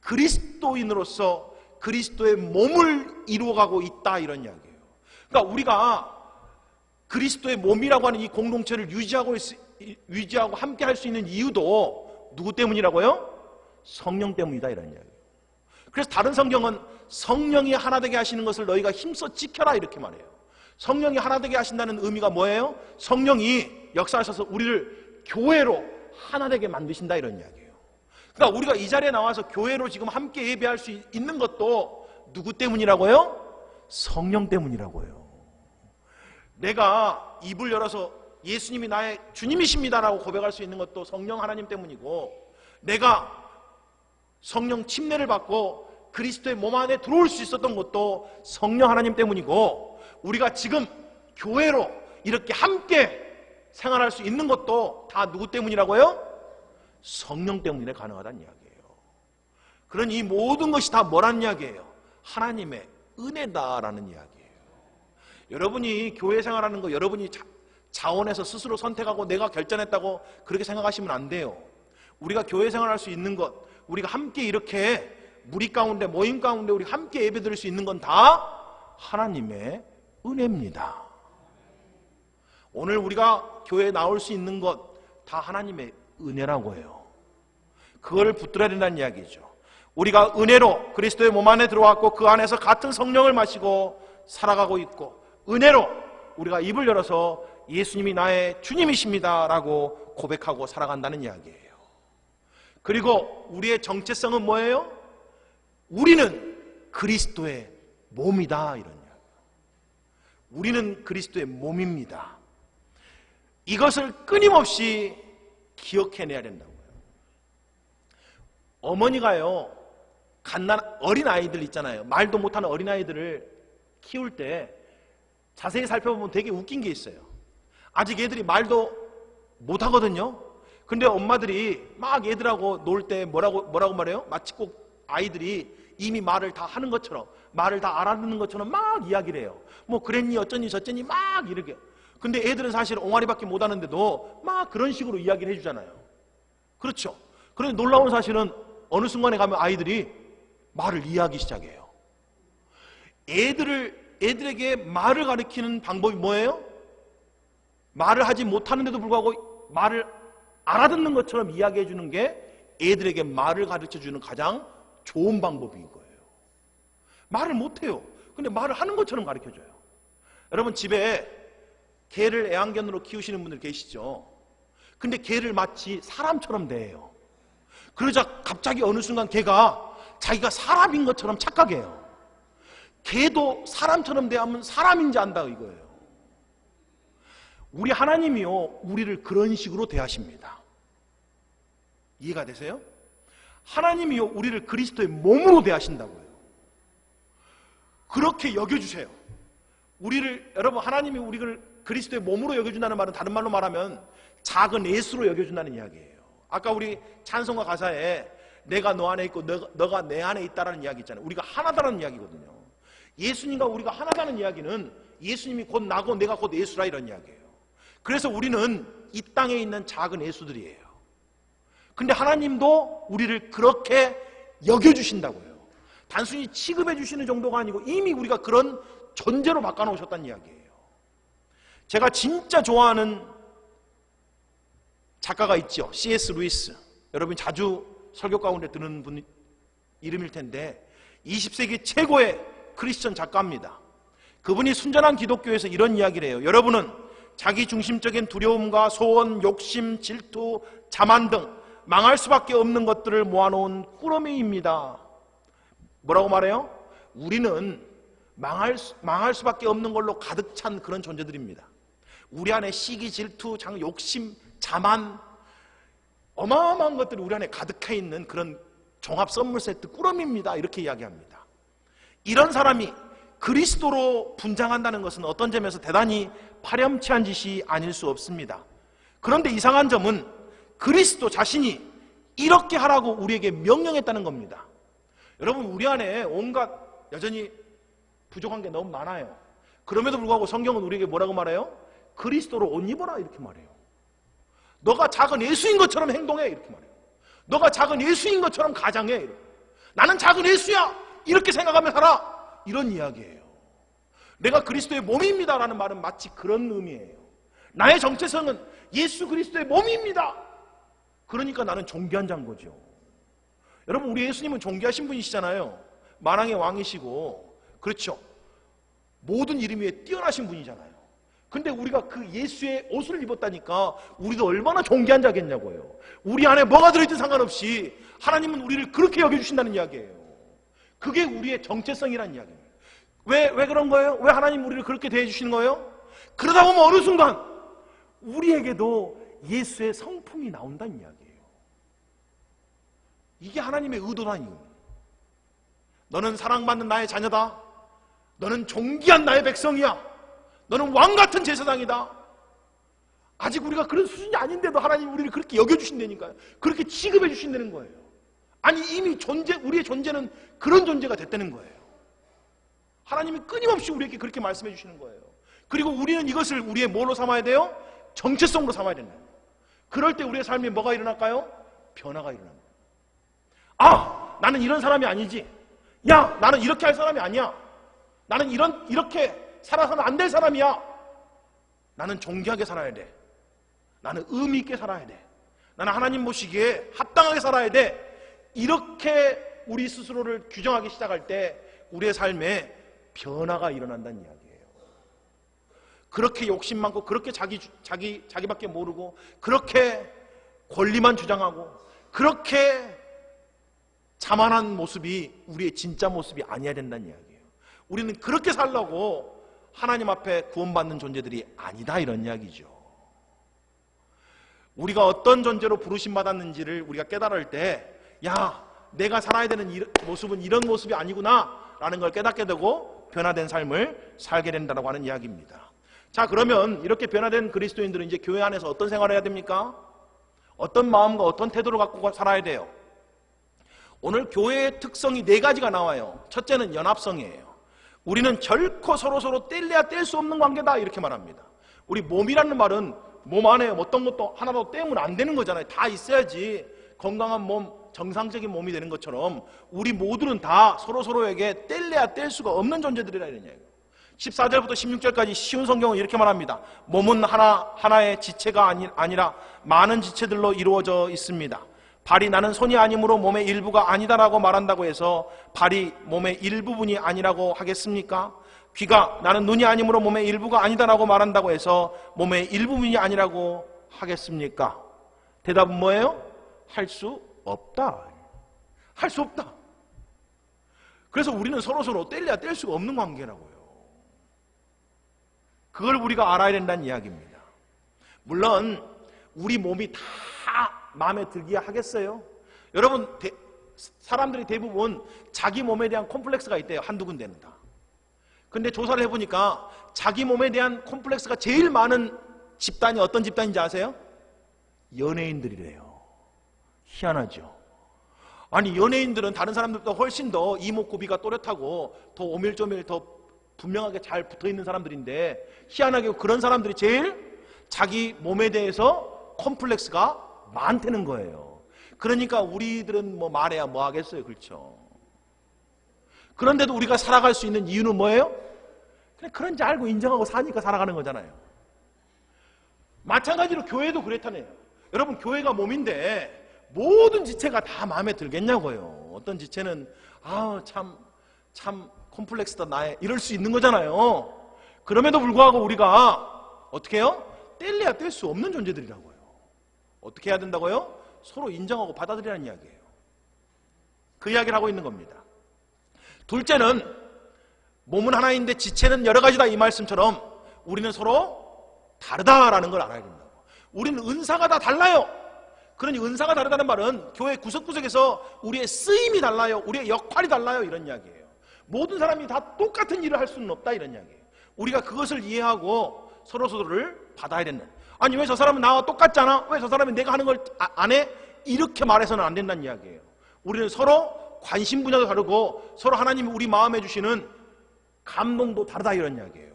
그리스도인으로서 그리스도의 몸을 이루어가고 있다 이런 이야기예요. 그러니까 우리가 그리스도의 몸이라고 하는 이 공동체를 유지하고 함께 할 수 있는 이유도 누구 때문이라고요? 성령 때문이다 이런 이야기예요. 그래서 다른 성경은 성령이 하나 되게 하시는 것을 너희가 힘써 지켜라 이렇게 말해요. 성령이 하나 되게 하신다는 의미가 뭐예요? 성령이 역사하셔서 우리를 교회로 하나 되게 만드신다 이런 이야기예요. 그러니까 우리가 이 자리에 나와서 교회로 지금 함께 예배할 수 있는 것도 누구 때문이라고요? 성령 때문이라고요. 내가 입을 열어서 예수님이 나의 주님이십니다라고 고백할 수 있는 것도 성령 하나님 때문이고, 내가 성령 침례를 받고 그리스도의 몸 안에 들어올 수 있었던 것도 성령 하나님 때문이고, 우리가 지금 교회로 이렇게 함께 생활할 수 있는 것도 다 누구 때문이라고요? 성령 때문에 가능하다는 이야기예요. 그러니 이 모든 것이 다 뭐라는 이야기예요? 하나님의 은혜다라는 이야기예요. 여러분이 교회 생활하는 거 여러분이 자원해서 스스로 선택하고 내가 결정했다고 그렇게 생각하시면 안 돼요. 우리가 교회 생활할 수 있는 것, 우리가 함께 이렇게 무리 가운데 모임 가운데 우리 함께 예배드릴 수 있는 건 다 하나님의 은혜입니다. 오늘 우리가 교회에 나올 수 있는 것 다 하나님의 은혜라고 해요. 그걸 붙들어야 된다는 이야기죠. 우리가 은혜로 그리스도의 몸 안에 들어왔고 그 안에서 같은 성령을 마시고 살아가고 있고, 은혜로 우리가 입을 열어서 예수님이 나의 주님이십니다 라고 고백하고 살아간다는 이야기예요. 그리고 우리의 정체성은 뭐예요? 우리는 그리스도의 몸이다 이런 이야기예요. 우리는 그리스도의 몸입니다. 이것을 끊임없이 기억해내야 된다고요. 어머니가요, 어린아이들 있잖아요. 말도 못하는 어린아이들을 키울 때 자세히 살펴보면 되게 웃긴 게 있어요. 아직 애들이 말도 못하거든요. 근데 엄마들이 막 애들하고 놀 때 뭐라고 말해요? 마치 꼭 아이들이 이미 말을 다 하는 것처럼, 말을 다 알아듣는 것처럼 막 이야기를 해요. 뭐 그랬니 어쩌니 저쩌니 막 이렇게. 근데 애들은 사실 옹알이밖에 못하는데도 막 그런 식으로 이야기를 해주잖아요. 그렇죠? 그런데 놀라운 사실은 어느 순간에 가면 아이들이 말을 이해하기 시작해요. 애들에게 말을 가르치는 방법이 뭐예요? 말을 하지 못하는데도 불구하고 말을 알아듣는 것처럼 이야기해 주는 게 애들에게 말을 가르쳐 주는 가장 좋은 방법인 거예요. 말을 못해요. 근데 말을 하는 것처럼 가르쳐 줘요. 여러분 집에 개를 애완견으로 키우시는 분들 계시죠? 근데 개를 마치 사람처럼 대해요. 그러자 갑자기 어느 순간 개가 자기가 사람인 것처럼 착각해요. 개도 사람처럼 대하면 사람인지 안다 이거예요. 우리 하나님이요, 우리를 그런 식으로 대하십니다. 이해가 되세요? 하나님이요, 우리를 그리스도의 몸으로 대하신다고요. 그렇게 여겨주세요. 여러분, 하나님이 우리를 그리스도의 몸으로 여겨준다는 말은 다른 말로 말하면 작은 예수로 여겨준다는 이야기예요. 아까 우리 찬송가 가사에 내가 너 안에 있고 너가 내 안에 있다라는 이야기 있잖아요. 우리가 하나다라는 이야기거든요. 예수님과 우리가 하나다는 이야기는 예수님이 곧 나고 내가 곧 예수라 이런 이야기예요. 그래서 우리는 이 땅에 있는 작은 예수들이에요. 근데 하나님도 우리를 그렇게 여겨주신다고요. 단순히 취급해 주시는 정도가 아니고 이미 우리가 그런 존재로 바꿔놓으셨다는 이야기예요. 제가 진짜 좋아하는 작가가 있죠. C.S. 루이스. 여러분이 자주 설교 가운데 듣는 분 이름일 텐데 20세기 최고의 크리스천 작가입니다. 그분이 순전한 기독교에서 이런 이야기를 해요. 여러분은 자기 중심적인 두려움과 소원, 욕심, 질투, 자만 등 망할 수밖에 없는 것들을 모아놓은 꾸러미입니다. 뭐라고 말해요? 우리는 망할 수밖에 없는 걸로 가득 찬 그런 존재들입니다. 우리 안에 시기, 질투, 욕심, 자만, 어마어마한 것들이 우리 안에 가득해 있는 그런 종합 선물 세트 꾸러미입니다. 이렇게 이야기합니다. 이런 사람이 그리스도로 분장한다는 것은 어떤 점에서 대단히 파렴치한 짓이 아닐 수 없습니다. 그런데 이상한 점은 그리스도 자신이 이렇게 하라고 우리에게 명령했다는 겁니다. 여러분, 우리 안에 온갖 여전히 부족한 게 너무 많아요. 그럼에도 불구하고 성경은 우리에게 뭐라고 말해요? 그리스도로 옷 입어라 이렇게 말해요. 너가 작은 예수인 것처럼 행동해 이렇게 말해요. 너가 작은 예수인 것처럼 가장해 이렇게. 나는 작은 예수야 이렇게 생각하며 살아 이런 이야기예요. 내가 그리스도의 몸입니다 라는 말은 마치 그런 의미예요. 나의 정체성은 예수 그리스도의 몸입니다. 그러니까 나는 존귀한 자인 거죠. 여러분, 우리 예수님은 존귀하신 분이시잖아요. 만왕의 왕이시고, 그렇죠, 모든 이름 위에 뛰어나신 분이잖아요. 근데 우리가 그 예수의 옷을 입었다니까 우리도 얼마나 존귀한 자겠냐고요. 우리 안에 뭐가 들어있든 상관없이 하나님은 우리를 그렇게 여겨주신다는 이야기예요. 그게 우리의 정체성이라는 이야기예요. 왜 그런 거예요? 왜 하나님 우리를 그렇게 대해주시는 거예요? 그러다 보면 어느 순간 우리에게도 예수의 성품이 나온다는 이야기예요. 이게 하나님의 의도라니. 너는 사랑받는 나의 자녀다. 너는 존귀한 나의 백성이야. 너는 왕같은 제사장이다. 아직 우리가 그런 수준이 아닌데도 하나님 우리를 그렇게 여겨주신다니까요. 그렇게 취급해 주신다는 거예요. 아니, 이미 우리의 존재는 그런 존재가 됐다는 거예요. 하나님이 끊임없이 우리에게 그렇게 말씀해 주시는 거예요. 그리고 우리는 이것을 우리의 뭘로 삼아야 돼요? 정체성으로 삼아야 된다. 그럴 때 우리의 삶에 뭐가 일어날까요? 변화가 일어납니다. 아, 나는 이런 사람이 아니지. 야, 나는 이렇게 할 사람이 아니야. 나는 이렇게 살아서는 안 될 사람이야. 나는 존귀하게 살아야 돼. 나는 의미 있게 살아야 돼. 나는 하나님 보시기에 합당하게 살아야 돼. 이렇게 우리 스스로를 규정하기 시작할 때 우리의 삶에 변화가 일어난다는 이야기예요. 그렇게 욕심 많고, 그렇게 자기밖에 모르고, 그렇게 권리만 주장하고, 그렇게 자만한 모습이 우리의 진짜 모습이 아니어야 된다는 이야기예요. 우리는 그렇게 살려고 하나님 앞에 구원받는 존재들이 아니다 이런 이야기죠. 우리가 어떤 존재로 부르심받았는지를 우리가 깨달을 때, 야, 내가 살아야 되는 모습은 이런 모습이 아니구나 라는 걸 깨닫게 되고 변화된 삶을 살게 된다고 하는 이야기입니다. 자, 그러면 이렇게 변화된 그리스도인들은 이제 교회 안에서 어떤 생활을 해야 됩니까? 어떤 마음과 어떤 태도를 갖고 살아야 돼요? 오늘 교회의 특성이 4가지가 나와요. 첫째는 연합성이에요. 우리는 결코 서로서로 뗄래야 뗄 수 없는 관계다 이렇게 말합니다. 우리 몸이라는 말은 몸 안에 어떤 것도 하나도 떼면 안 되는 거잖아요. 다 있어야지 건강한 몸, 정상적인 몸이 되는 것처럼 우리 모두는 다 서로서로에게 뗄래야 뗄 수가 없는 존재들이라 이런 얘기예요. 14절부터 16절까지 쉬운 성경은 이렇게 말합니다. 몸은 하나의 지체가 아니라 많은 지체들로 이루어져 있습니다. 발이 나는 손이 아니므로 몸의 일부가 아니다라고 말한다고 해서 발이 몸의 일부분이 아니라고 하겠습니까? 귀가 나는 눈이 아니므로 몸의 일부가 아니다라고 말한다고 해서 몸의 일부분이 아니라고 하겠습니까? 대답은 뭐예요? 할 수 없다. 할 수 없다. 그래서 우리는 서로서로 뗄래야 뗄 수가 없는 관계라고요. 그걸 우리가 알아야 된다는 이야기입니다. 물론 우리 몸이 다 마음에 들기야 하겠어요? 여러분, 사람들이 대부분 자기 몸에 대한 콤플렉스가 있대요. 한두 군데는 다. 근데 조사를 해보니까 자기 몸에 대한 콤플렉스가 제일 많은 집단이 어떤 집단인지 아세요? 연예인들이래요. 희한하죠. 아니, 연예인들은 다른 사람들보다 훨씬 더 이목구비가 또렷하고 더 오밀조밀 더 분명하게 잘 붙어있는 사람들인데 희한하게 그런 사람들이 제일 자기 몸에 대해서 콤플렉스가 많다는 거예요. 그러니까 우리들은 뭐 말해야 뭐 하겠어요. 그렇죠? 그런데도 우리가 살아갈 수 있는 이유는 뭐예요? 그냥 그런지 알고 인정하고 사니까 살아가는 거잖아요. 마찬가지로 교회도 그렇다네요. 여러분, 교회가 몸인데 모든 지체가 다 마음에 들겠냐고요. 어떤 지체는 참 콤플렉스다 나의 이럴 수 있는 거잖아요. 그럼에도 불구하고 우리가 어떻게 해요? 뗄래야 뗄 수 없는 존재들이라고요. 어떻게 해야 된다고요? 서로 인정하고 받아들이라는 이야기예요. 그 이야기를 하고 있는 겁니다. 둘째는 몸은 하나인데 지체는 여러 가지다 이 말씀처럼 우리는 서로 다르다라는 걸 알아야 된다고. 우리는 은사가 다 달라요. 그러니 은사가 다르다는 말은 교회 구석구석에서 우리의 쓰임이 달라요. 우리의 역할이 달라요. 이런 이야기예요. 모든 사람이 다 똑같은 일을 할 수는 없다 이런 이야기예요. 우리가 그것을 이해하고 서로서로를 받아야 된다. 아니, 왜 저 사람은 나와 똑같잖아? 왜 저 사람이 내가 하는 걸 안 해? 이렇게 말해서는 안 된다는 이야기예요. 우리는 서로 관심 분야도 다르고 서로 하나님이 우리 마음에 주시는 감동도 다르다 이런 이야기예요.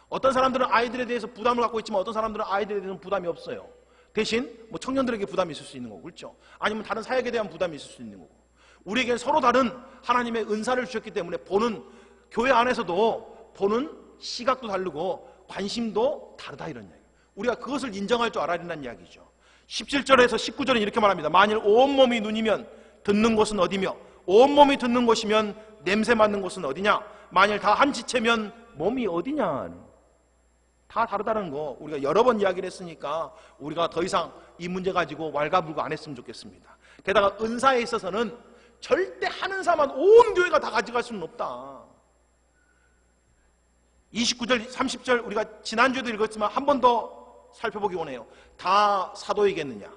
어떤 사람들은 아이들에 대해서 부담을 갖고 있지만 어떤 사람들은 아이들에 대해서는 부담이 없어요. 대신 뭐 청년들에게 부담이 있을 수 있는 거고, 그렇죠? 아니면 다른 사역에 대한 부담이 있을 수 있는 거고. 우리에겐 서로 다른 하나님의 은사를 주셨기 때문에 보는, 교회 안에서도 보는 시각도 다르고 관심도 다르다 이런 이야기예요. 우리가 그것을 인정할 줄 알아야 된다는 이야기죠. 17절에서 19절은 이렇게 말합니다. 만일 온몸이 눈이면 듣는 곳은 어디며 온몸이 듣는 곳이면 냄새 맡는 곳은 어디냐? 만일 다 한 지체면 몸이 어디냐? 다 다르다는 거 우리가 여러 번 이야기를 했으니까 우리가 더 이상 이 문제 가지고 왈가불가 안 했으면 좋겠습니다. 게다가 은사에 있어서는 절대 한 은사만 온 교회가 다 가져갈 수는 없다. 29절, 30절 우리가 지난주에도 읽었지만 한 번 더 살펴보기 원해요. 다 사도이겠느냐?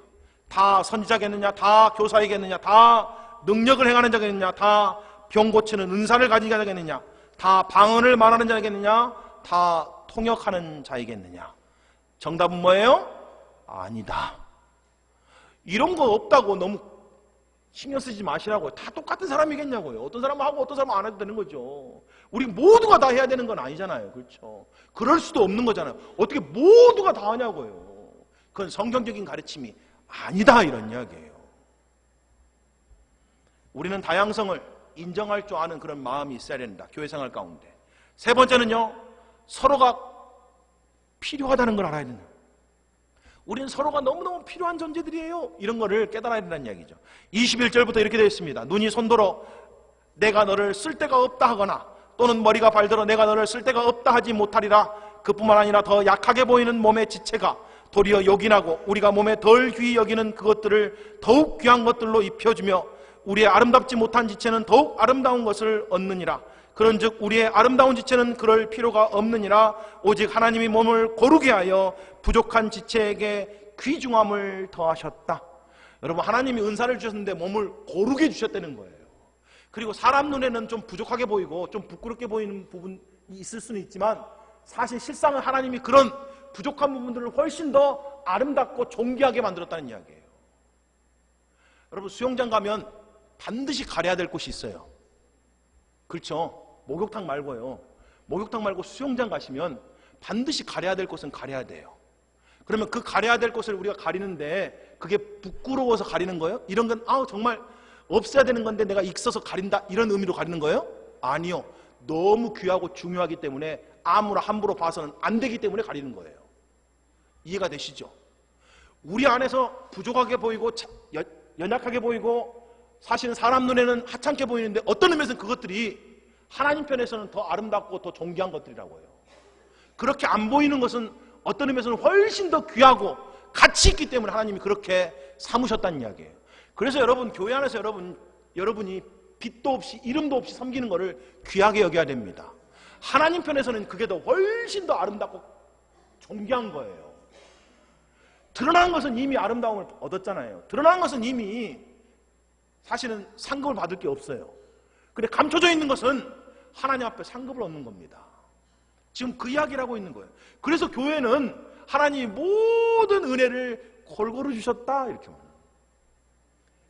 다 선지자겠느냐? 다 교사이겠느냐? 다 능력을 행하는 자겠느냐? 다 병 고치는 은사를 가진 자겠느냐? 다 방언을 말하는 자겠느냐? 다 통역하는 자이겠느냐? 정답은 뭐예요? 아니다. 이런 거 없다고 너무 신경 쓰지 마시라고요. 다 똑같은 사람이겠냐고요. 어떤 사람은 하고 어떤 사람은 안 해도 되는 거죠. 우리 모두가 다 해야 되는 건 아니잖아요. 그렇죠? 그럴 수도 없는 거잖아요. 어떻게 모두가 다 하냐고요. 그건 성경적인 가르침이 아니다 이런 이야기예요. 우리는 다양성을 인정할 줄 아는 그런 마음이 있어야 된다. 교회 생활 가운데. 세 번째는요. 서로가 필요하다는 걸 알아야 된다. 우리는 서로가 너무너무 필요한 존재들이에요. 이런 거를 깨달아야 된다는 이야기죠. 21절부터 이렇게 되어 있습니다. 눈이 손들어 내가 너를 쓸 데가 없다 하거나 또는 머리가 발들어 내가 너를 쓸 데가 없다 하지 못하리라. 그뿐만 아니라 더 약하게 보이는 몸의 지체가 도리어 요긴하고 우리가 몸에 덜 귀히 여기는 그것들을 더욱 귀한 것들로 입혀주며 우리의 아름답지 못한 지체는 더욱 아름다운 것을 얻느니라. 그런즉 우리의 아름다운 지체는 그럴 필요가 없느니라. 오직 하나님이 몸을 고르게 하여 부족한 지체에게 귀중함을 더하셨다. 여러분, 하나님이 은사를 주셨는데 몸을 고르게 주셨다는 거예요. 그리고 사람 눈에는 좀 부족하게 보이고 좀 부끄럽게 보이는 부분이 있을 수는 있지만 사실 실상은 하나님이 그런 부족한 부분들을 훨씬 더 아름답고 존귀하게 만들었다는 이야기예요. 여러분 수영장 가면 반드시 가려야 될 곳이 있어요. 그렇죠? 목욕탕 말고요. 목욕탕 말고 수영장 가시면 반드시 가려야 될 곳은 가려야 돼요. 그러면 그 가려야 될 곳을 우리가 가리는데 그게 부끄러워서 가리는 거예요? 이런 건 정말 없어야 되는 건데 내가 있어서 가린다 이런 의미로 가리는 거예요? 아니요. 너무 귀하고 중요하기 때문에 아무나 함부로 봐서는 안 되기 때문에 가리는 거예요. 이해가 되시죠? 우리 안에서 부족하게 보이고 연약하게 보이고 사실은 사람 눈에는 하찮게 보이는데 어떤 의미에서는 그것들이 하나님 편에서는 더 아름답고 더 존귀한 것들이라고 해요. 그렇게 안 보이는 것은 어떤 의미에서는 훨씬 더 귀하고 가치 있기 때문에 하나님이 그렇게 삼으셨다는 이야기예요. 그래서 여러분 교회 안에서 여러분이 빛도 없이 이름도 없이 섬기는 것을 귀하게 여겨야 됩니다. 하나님 편에서는 그게 더 훨씬 더 아름답고 존귀한 거예요. 드러난 것은 이미 아름다움을 얻었잖아요. 드러난 것은 이미 사실은 상급을 받을 게 없어요. 근데 감춰져 있는 것은 하나님 앞에 상급을 얻는 겁니다. 지금 그 이야기를 하고 있는 거예요. 그래서 교회는 하나님이 모든 은혜를 골고루 주셨다 이렇게 말해요.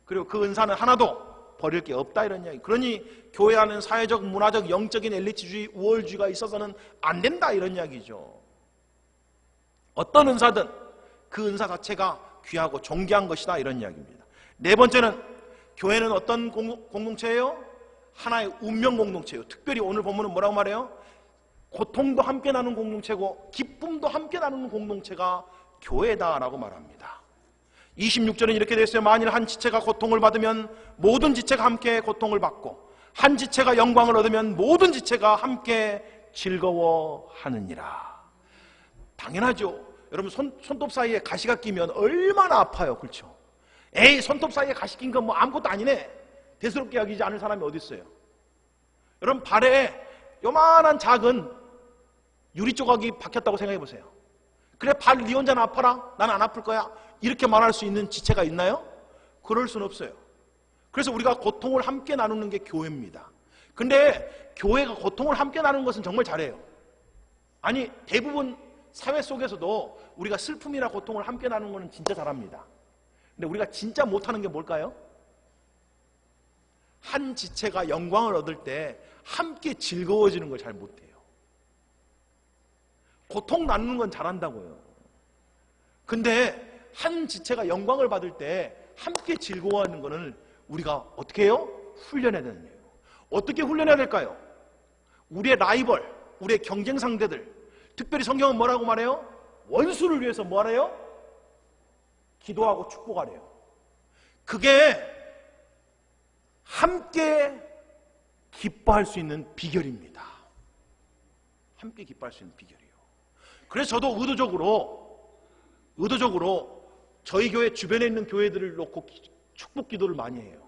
그리고 그 은사는 하나도 버릴 게 없다 이런 이야기. 그러니 교회 안은 사회적, 문화적, 영적인 엘리트주의, 우월주의가 있어서는 안 된다 이런 이야기죠. 어떤 은사든 그 은사 자체가 귀하고 존귀한 것이다 이런 이야기입니다. 네 번째는 교회는 어떤 공동체예요? 하나의 운명 공동체예요. 특별히 오늘 본문은 뭐라고 말해요? 고통도 함께 나누는 공동체고 기쁨도 함께 나누는 공동체가 교회다라고 말합니다. 26절은 이렇게 되어 있어요. 만일 한 지체가 고통을 받으면 모든 지체가 함께 고통을 받고 한 지체가 영광을 얻으면 모든 지체가 함께 즐거워하느니라. 당연하죠. 여러분 손톱 사이에 가시가 끼면 얼마나 아파요. 그렇죠? 에이 손톱 사이에 가시 낀 건 뭐 아무것도 아니네. 대수롭게 여기지 않을 사람이 어디 있어요? 여러분 발에 요만한 작은 유리 조각이 박혔다고 생각해 보세요. 그래 발 네 혼자는 아파라? 나는 안 아플 거야? 이렇게 말할 수 있는 지체가 있나요? 그럴 수는 없어요. 그래서 우리가 고통을 함께 나누는 게 교회입니다. 근데 교회가 고통을 함께 나누는 것은 정말 잘해요. 아니 대부분 사회 속에서도 우리가 슬픔이나 고통을 함께 나누는 것은 진짜 잘합니다. 근데 우리가 진짜 못하는 게 뭘까요? 한 지체가 영광을 얻을 때 함께 즐거워지는 걸 잘 못해요. 고통 나누는 건 잘한다고요. 근데 한 지체가 영광을 받을 때 함께 즐거워하는 것은 우리가 어떻게 해요? 훈련해야 되는 거예요. 어떻게 훈련해야 될까요? 우리의 라이벌, 우리의 경쟁 상대들, 특별히 성경은 뭐라고 말해요? 원수를 위해서 뭐하래요? 기도하고 축복하래요. 그게 함께 기뻐할 수 있는 비결입니다. 함께 기뻐할 수 있는 비결이에요. 그래서 저도 의도적으로 저희 교회 주변에 있는 교회들을 놓고 축복 기도를 많이 해요.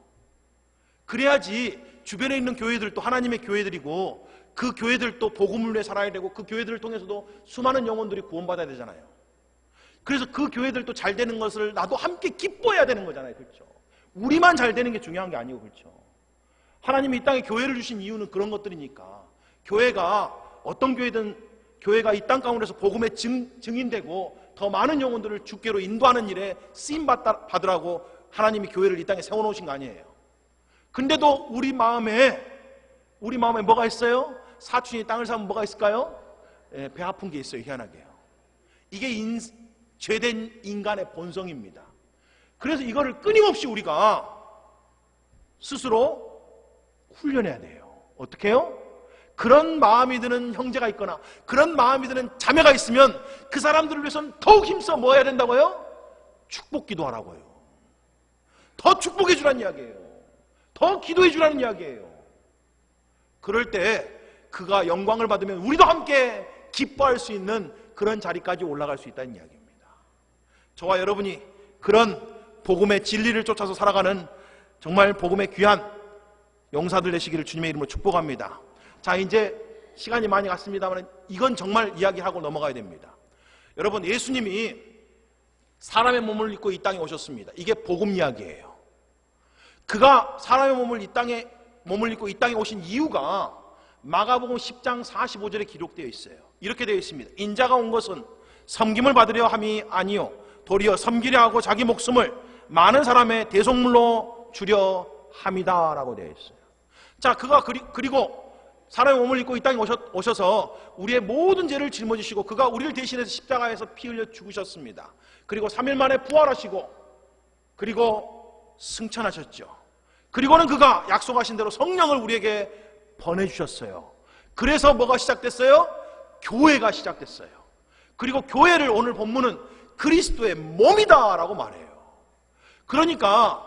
그래야지 주변에 있는 교회들도 하나님의 교회들이고 그 교회들도 복음을 위해 살아야 되고 그 교회들을 통해서도 수많은 영혼들이 구원받아야 되잖아요. 그래서 그 교회들도 잘 되는 것을 나도 함께 기뻐해야 되는 거잖아요. 그렇죠? 우리만 잘 되는 게 중요한 게 아니고 그렇죠? 하나님이 이 땅에 교회를 주신 이유는 그런 것들이니까 교회가 어떤 교회든 교회가 이 땅 가운데서 복음의 증인되고 더 많은 영혼들을 주께로 인도하는 일에 쓰임 받으라고 하나님이 교회를 이 땅에 세워놓으신 거 아니에요. 근데도 우리 마음에 뭐가 있어요? 사춘이 땅을 사면 뭐가 있을까요? 배 아픈 게 있어요. 희한하게요. 이게 죄된 인간의 본성입니다. 그래서 이거를 끊임없이 우리가 스스로 훈련해야 돼요. 어떻게 해요? 그런 마음이 드는 형제가 있거나 그런 마음이 드는 자매가 있으면 그 사람들을 위해서는 더욱 힘써 뭐 해야 된다고요? 축복 기도하라고요. 더 축복해 주라는 이야기예요. 더 기도해 주라는 이야기예요. 그럴 때 그가 영광을 받으면 우리도 함께 기뻐할 수 있는 그런 자리까지 올라갈 수 있다는 이야기입니다. 저와 여러분이 그런 복음의 진리를 쫓아서 살아가는 정말 복음의 귀한 용사들 되시기를 주님의 이름으로 축복합니다. 자, 이제 시간이 많이 갔습니다만 이건 정말 이야기하고 넘어가야 됩니다. 여러분, 예수님이 사람의 몸을 입고 이 땅에 오셨습니다. 이게 복음 이야기예요. 그가 사람의 몸을 입고 이 땅에 오신 이유가 마가복음 10장 45절에 기록되어 있어요. 이렇게 되어 있습니다. 인자가 온 것은 섬김을 받으려 함이 아니요 도리어 섬기려 하고 자기 목숨을 많은 사람의 대속물로 주려 함이다라고 되어 있어요. 자, 그가 그리고 사람의 몸을 입고 이 땅에 오셔서 우리의 모든 죄를 짊어지시고 그가 우리를 대신해서 십자가에서 피 흘려 죽으셨습니다. 그리고 3일 만에 부활하시고 그리고 승천하셨죠. 그리고는 그가 약속하신 대로 성령을 우리에게 보내주셨어요. 그래서 뭐가 시작됐어요? 교회가 시작됐어요. 그리고 교회를 오늘 본문은 그리스도의 몸이다 라고 말해요. 그러니까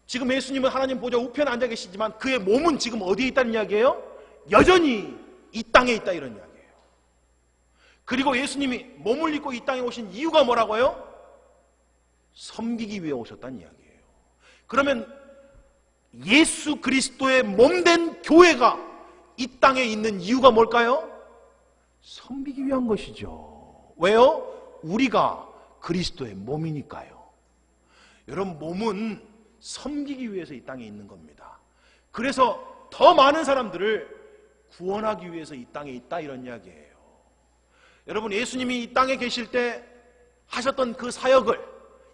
지금 예수님은 하나님 보좌 우편에 앉아 계시지만 그의 몸은 지금 어디에 있다는 이야기예요? 여전히 이 땅에 있다 이런 이야기예요. 그리고 예수님이 몸을 입고 이 땅에 오신 이유가 뭐라고요? 섬기기 위해 오셨다는 이야기예요. 그러면 예수 그리스도의 몸된 교회가 이 땅에 있는 이유가 뭘까요? 섬기기 위한 것이죠. 왜요? 우리가 그리스도의 몸이니까요. 여러분, 몸은 섬기기 위해서 이 땅에 있는 겁니다. 그래서 더 많은 사람들을 구원하기 위해서 이 땅에 있다 이런 이야기예요. 여러분, 예수님이 이 땅에 계실 때 하셨던 그 사역을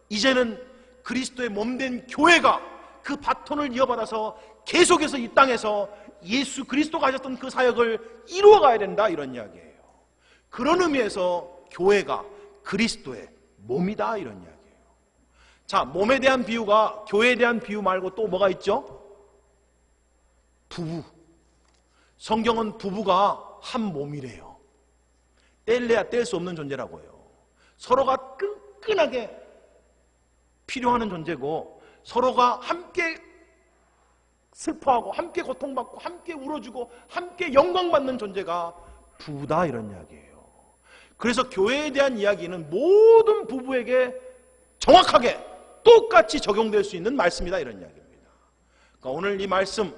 이제는 그리스도의 몸된 교회가 그 바톤을 이어받아서 계속해서 이 땅에서 예수 그리스도가 하셨던 그 사역을 이루어가야 된다 이런 이야기예요. 그런 의미에서 교회가 그리스도의 몸이다 이런 이야기예요. 자, 몸에 대한 비유가 교회에 대한 비유 말고 또 뭐가 있죠? 부부. 성경은 부부가 한 몸이래요. 뗄래야 뗄 수 없는 존재라고요. 서로가 끈끈하게 필요하는 존재고 서로가 함께 슬퍼하고 함께 고통받고 함께 울어주고 함께 영광받는 존재가 부부다 이런 이야기예요. 그래서 교회에 대한 이야기는 모든 부부에게 정확하게 똑같이 적용될 수 있는 말씀이다 이런 이야기입니다. 그러니까 오늘 이 말씀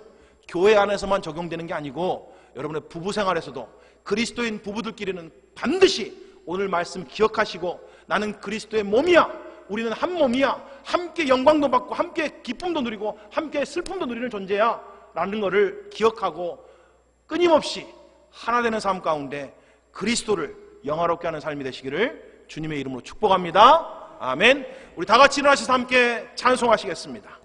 교회 안에서만 적용되는 게 아니고 여러분의 부부 생활에서도 그리스도인 부부들끼리는 반드시 오늘 말씀 기억하시고 나는 그리스도의 몸이야, 우리는 한 몸이야, 함께 영광도 받고 함께 기쁨도 누리고 함께 슬픔도 누리는 존재야 라는 것을 기억하고 끊임없이 하나 되는 삶 가운데 그리스도를 영화롭게 하는 삶이 되시기를 주님의 이름으로 축복합니다. 아멘. 우리 다 같이 일어나셔서 함께 찬송하시겠습니다.